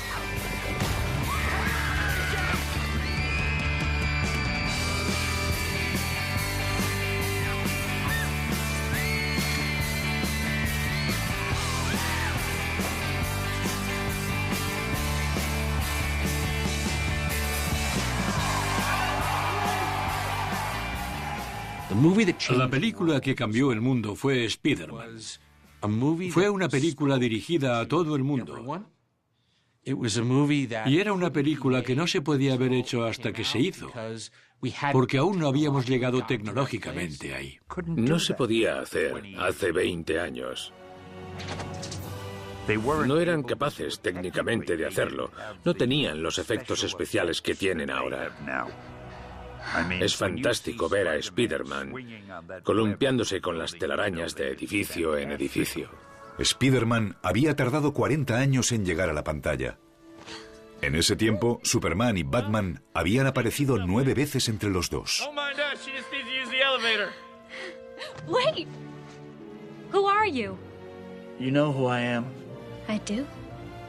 M: La película que cambió el mundo fue Spider-Man. Fue una película dirigida a todo el mundo. Y era una película que no se podía haber hecho hasta que se hizo, porque aún no habíamos llegado tecnológicamente ahí.
P: No se podía hacer hace 20 años. No eran capaces técnicamente de hacerlo. No tenían los efectos especiales que tienen ahora. Es fantástico ver a Spider-Man columpiándose con las telarañas de edificio en edificio.
A: Spider-Man había tardado 40 años en llegar a la pantalla. En ese tiempo, Superman y Batman habían aparecido 9 veces entre los dos.
V: Wait! Who are you?
W: You know who I am.
V: I do?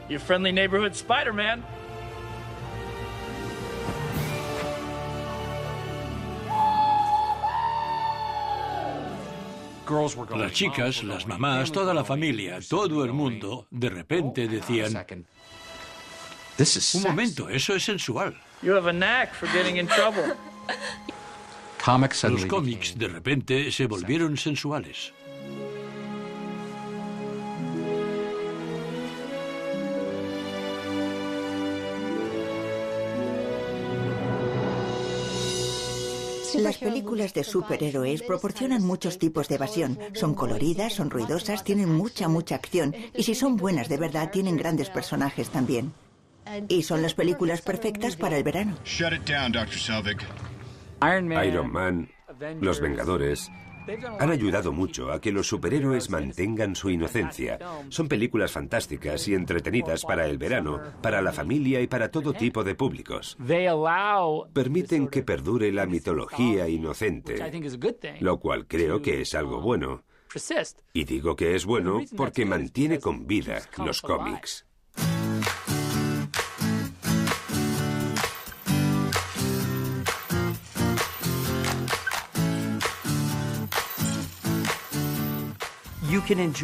W: Your friendly neighborhood Spider-Man.
M: Las chicas, las mamás, toda la familia, todo el mundo, de repente decían: un momento, eso es sensual.
W: You have a knack for getting in trouble.
M: Los cómics, de repente, se volvieron sensuales.
Q: Las películas de superhéroes proporcionan muchos tipos de evasión. Son coloridas, son ruidosas, tienen mucha acción. Y si son buenas de verdad, tienen grandes personajes también. Y son las películas perfectas para el verano.
S: Iron Man, Los Vengadores, han ayudado mucho a que los superhéroes mantengan su inocencia. Son películas fantásticas y entretenidas para el verano, para la familia y para todo tipo de públicos. Permiten que perdure la mitología inocente, lo cual creo que es algo bueno. Y digo que es bueno porque mantiene con vida los cómics.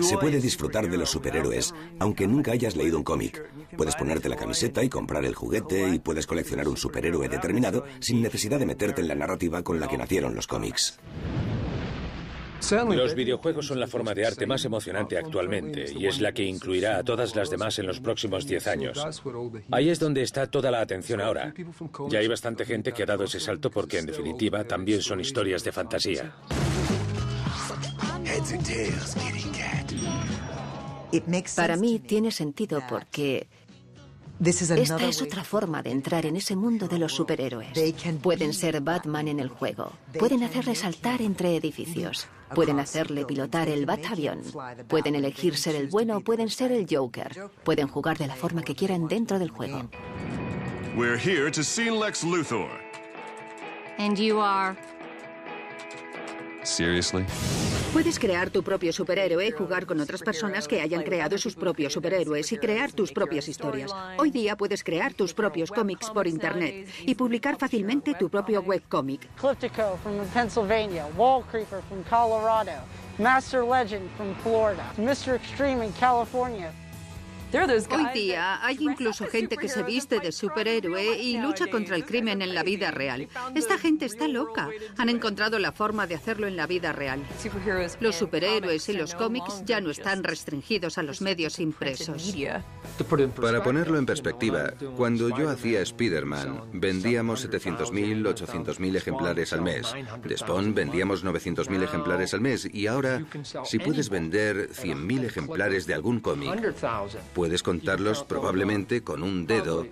G: Se puede disfrutar de los superhéroes, aunque nunca hayas leído un cómic. Puedes ponerte la camiseta y comprar el juguete y puedes coleccionar un superhéroe determinado sin necesidad de meterte en la narrativa con la que nacieron los cómics.
P: Los videojuegos son la forma de arte más emocionante actualmente y es la que incluirá a todas las demás en los próximos 10 años. Ahí es donde está toda la atención ahora. Ya hay bastante gente que ha dado ese salto porque, en definitiva, también son historias de fantasía.
E: Para mí tiene sentido porque esta es otra forma de entrar en ese mundo de los superhéroes. Pueden ser Batman en el juego, pueden hacerle saltar entre edificios, pueden hacerle pilotar el Batavión, pueden elegir ser el bueno o pueden ser el Joker, pueden jugar de la forma que quieran dentro del juego.
X: We're here to see Lex Luthor.
V: And you are?
D: Seriously?
R: Puedes crear tu propio superhéroe, jugar con otras personas que hayan creado sus propios superhéroes y crear tus propias historias. Hoy día puedes crear tus propios cómics por Internet y publicar fácilmente tu propio webcómic.
U: Cliftico from Pennsylvania, Wall Creeper from Colorado, Master Legend from Florida, Mr. Extreme in California.
R: Hoy día hay incluso gente que se viste de superhéroe y lucha contra el crimen en la vida real. Esta gente está loca. Han encontrado la forma de hacerlo en la vida real. Los superhéroes y los cómics ya no están restringidos a los medios impresos.
H: Para ponerlo en perspectiva, cuando yo hacía Spider-Man, vendíamos 700.000, 800.000 ejemplares al mes. De Spawn vendíamos 900.000 ejemplares al mes. Y ahora, si puedes vender 100.000 ejemplares de algún cómic, puedes contarlos probablemente con un dedo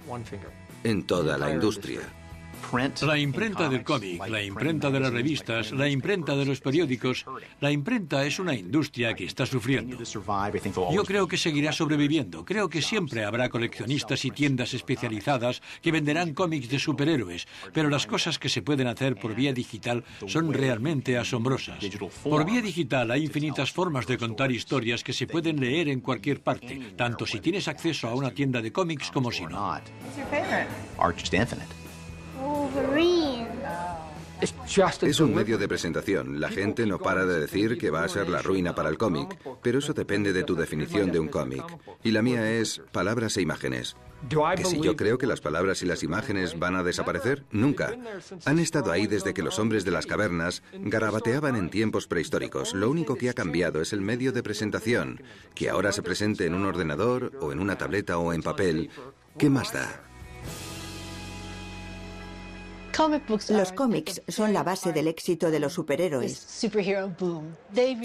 H: en toda la industria.
M: La imprenta del cómic, la imprenta de las revistas, la imprenta de los periódicos, la imprenta es una industria que está sufriendo. Yo creo que seguirá sobreviviendo. Creo que siempre habrá coleccionistas y tiendas especializadas que venderán cómics de superhéroes, pero las cosas que se pueden hacer por vía digital son realmente asombrosas. Por vía digital hay infinitas formas de contar historias que se pueden leer en cualquier parte, tanto si tienes acceso a una tienda de cómics como si no.
H: Es un medio de presentación. La gente no para de decir que va a ser la ruina para el cómic, pero eso depende de tu definición de un cómic. Y la mía es palabras e imágenes. ¿Que si yo creo que las palabras y las imágenes van a desaparecer? Nunca. Han estado ahí desde que los hombres de las cavernas garabateaban en tiempos prehistóricos. Lo único que ha cambiado es el medio de presentación. Que ahora se presente en un ordenador, o en una tableta, o en papel. ¿Qué más da?
Q: Los cómics son la base del éxito de los superhéroes.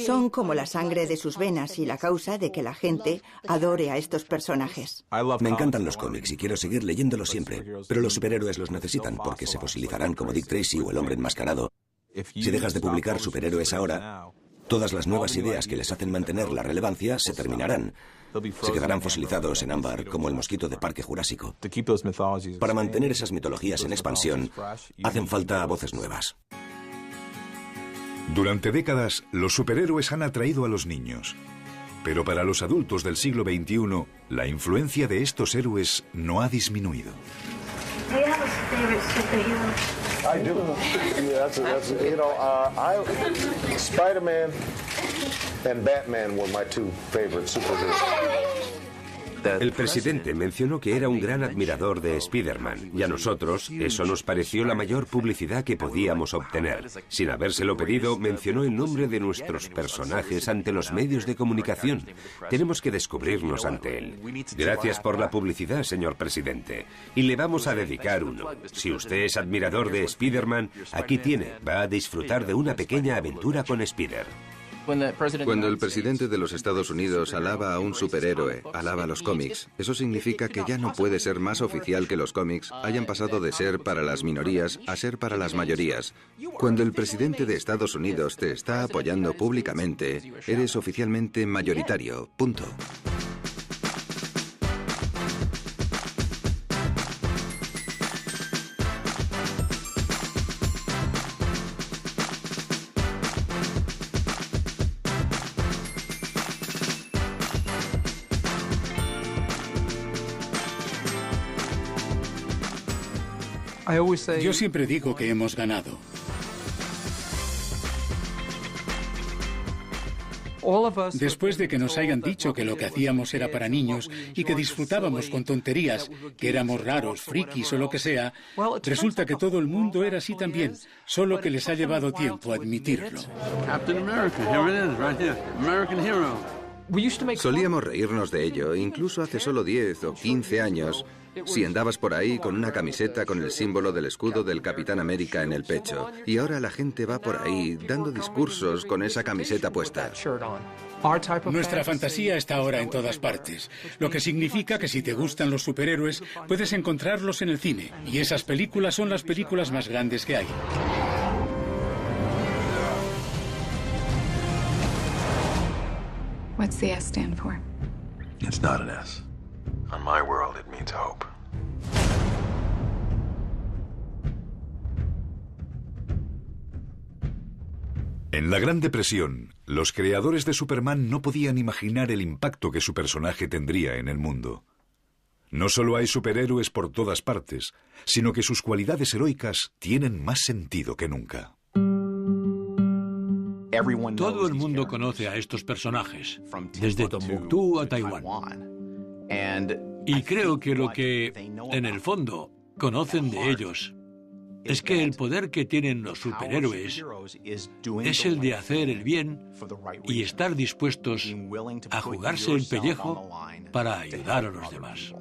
Q: Son como la sangre de sus venas y la causa de que la gente adore a estos personajes.
G: Me encantan los cómics y quiero seguir leyéndolos siempre, pero los superhéroes los necesitan porque se fosilizarán como Dick Tracy o el hombre enmascarado. Si dejas de publicar superhéroes ahora, todas las nuevas ideas que les hacen mantener la relevancia se terminarán. Se quedarán fosilizados en ámbar como el mosquito de Parque Jurásico. Para mantener esas mitologías en expansión, hacen falta voces nuevas.
A: Durante décadas, los superhéroes han atraído a los niños. Pero para los adultos del siglo XXI, la influencia de estos héroes no ha disminuido.
X: I do. Spider-Man and Batman were my two favorite superheroes.
S: El presidente mencionó que era un gran admirador de Spider-Man y a nosotros eso nos pareció la mayor publicidad que podíamos obtener. Sin habérselo pedido, mencionó el nombre de nuestros personajes ante los medios de comunicación. Tenemos que descubrirnos ante él. Gracias por la publicidad, señor presidente. Y le vamos a dedicar uno. Si usted es admirador de Spider-Man, aquí tiene. Va a disfrutar de una pequeña aventura con Spider.
H: Cuando el presidente de los Estados Unidos alaba a un superhéroe, alaba a los cómics, eso significa que ya no puede ser más oficial que los cómics hayan pasado de ser para las minorías a ser para las mayorías. Cuando el presidente de Estados Unidos te está apoyando públicamente, eres oficialmente mayoritario. Punto.
Y: Yo siempre digo que hemos ganado. Después de que nos hayan dicho que lo que hacíamos era para niños y que disfrutábamos con tonterías, que éramos raros, frikis o lo que sea, resulta que todo el mundo era así también, solo que les ha llevado tiempo admitirlo.
H: Solíamos reírnos de ello, incluso hace solo 10 o 15 años, si andabas por ahí con una camiseta con el símbolo del escudo del Capitán América en el pecho. Y ahora la gente va por ahí dando discursos con esa camiseta puesta.
Y: Nuestra fantasía está ahora en todas partes, lo que significa que si te gustan los superhéroes, puedes encontrarlos en el cine. Y esas películas son las películas más grandes que hay.
C: What's the S stand for?
D: It's not an S. On my world, it means... hope.
A: En la Gran Depresión, los creadores de Superman no podían imaginar el impacto que su personaje tendría en el mundo. No solo hay superhéroes por todas partes, sino que sus cualidades heroicas tienen más sentido que nunca.
M: Todo el mundo conoce a estos personajes, desde Tombuctú a Taiwán. Y creo que lo que, en el fondo, conocen de ellos es que el poder que tienen los superhéroes es el de hacer el bien y estar dispuestos a jugarse el pellejo para ayudar a los demás.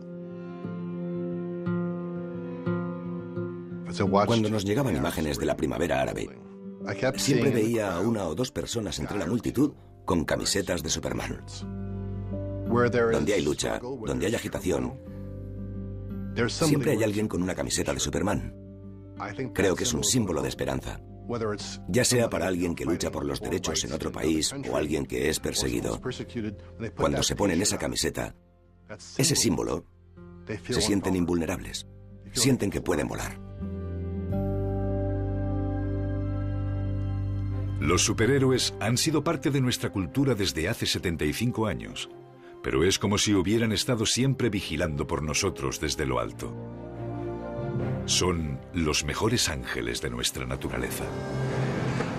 G: Cuando nos llegaban imágenes de la primavera árabe, siempre veía a una o dos personas entre la multitud con camisetas de Superman. Donde hay lucha, donde hay agitación, siempre hay alguien con una camiseta de Superman. Creo que es un símbolo de esperanza. Ya sea para alguien que lucha por los derechos en otro país o alguien que es perseguido. Cuando se ponen esa camiseta, ese símbolo, se sienten invulnerables. Sienten que pueden volar.
A: Los superhéroes han sido parte de nuestra cultura desde hace 75 años, pero es como si hubieran estado siempre vigilando por nosotros desde lo alto. Son los mejores ángeles de nuestra naturaleza.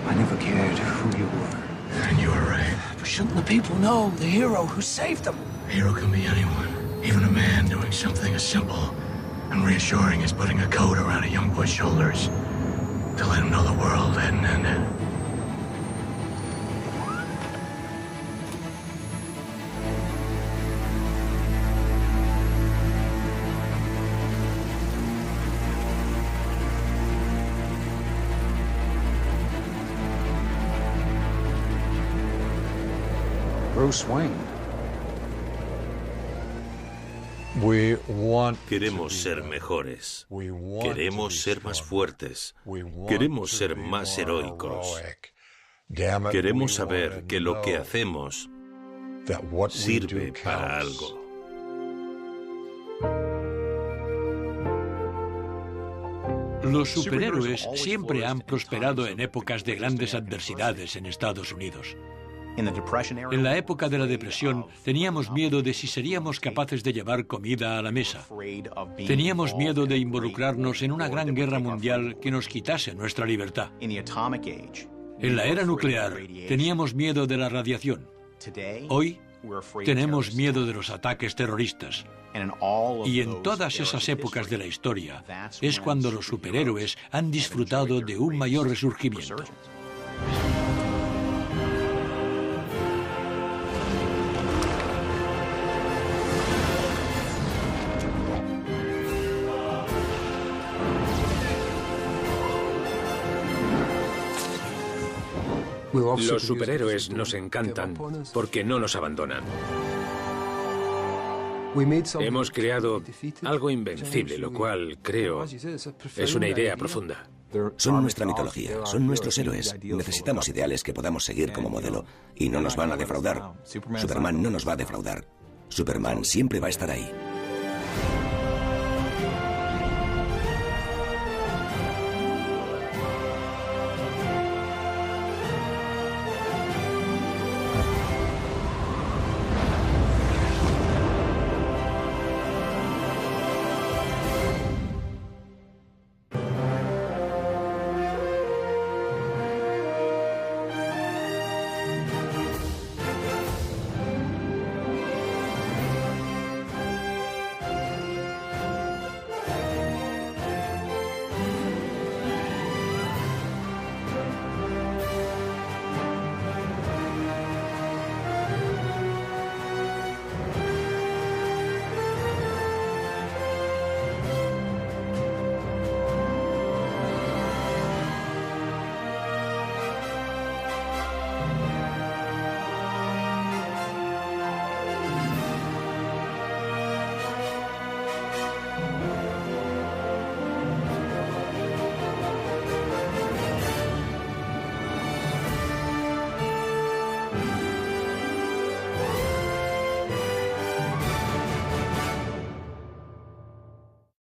J: I never cared who you were. And you were right. But shouldn't the people know the hero who saved them? A hero can be anyone, even a man doing something as simple and reassuring as putting a coat around a young boy's shoulders to let him know the world hadn't ended.
F: Bruce Wayne.
I: Queremos ser mejores. Queremos ser más fuertes. Queremos ser más heroicos. Queremos saber que lo que hacemos sirve para algo.
M: Los superhéroes siempre han prosperado en épocas de grandes adversidades en Estados Unidos. En la época de la depresión teníamos miedo de si seríamos capaces de llevar comida a la mesa. Teníamos miedo de involucrarnos en una gran guerra mundial que nos quitase nuestra libertad. En la era nuclear teníamos miedo de la radiación. Hoy tenemos miedo de los ataques terroristas. Y en todas esas épocas de la historia es cuando los superhéroes han disfrutado de un mayor resurgimiento.
P: Los superhéroes nos encantan porque no nos abandonan. Hemos creado algo invencible, lo cual, creo, es una idea profunda.
G: Son nuestra mitología, son nuestros héroes. Necesitamos ideales que podamos seguir como modelo y no nos van a defraudar. Superman no nos va a defraudar. Superman siempre va a estar ahí.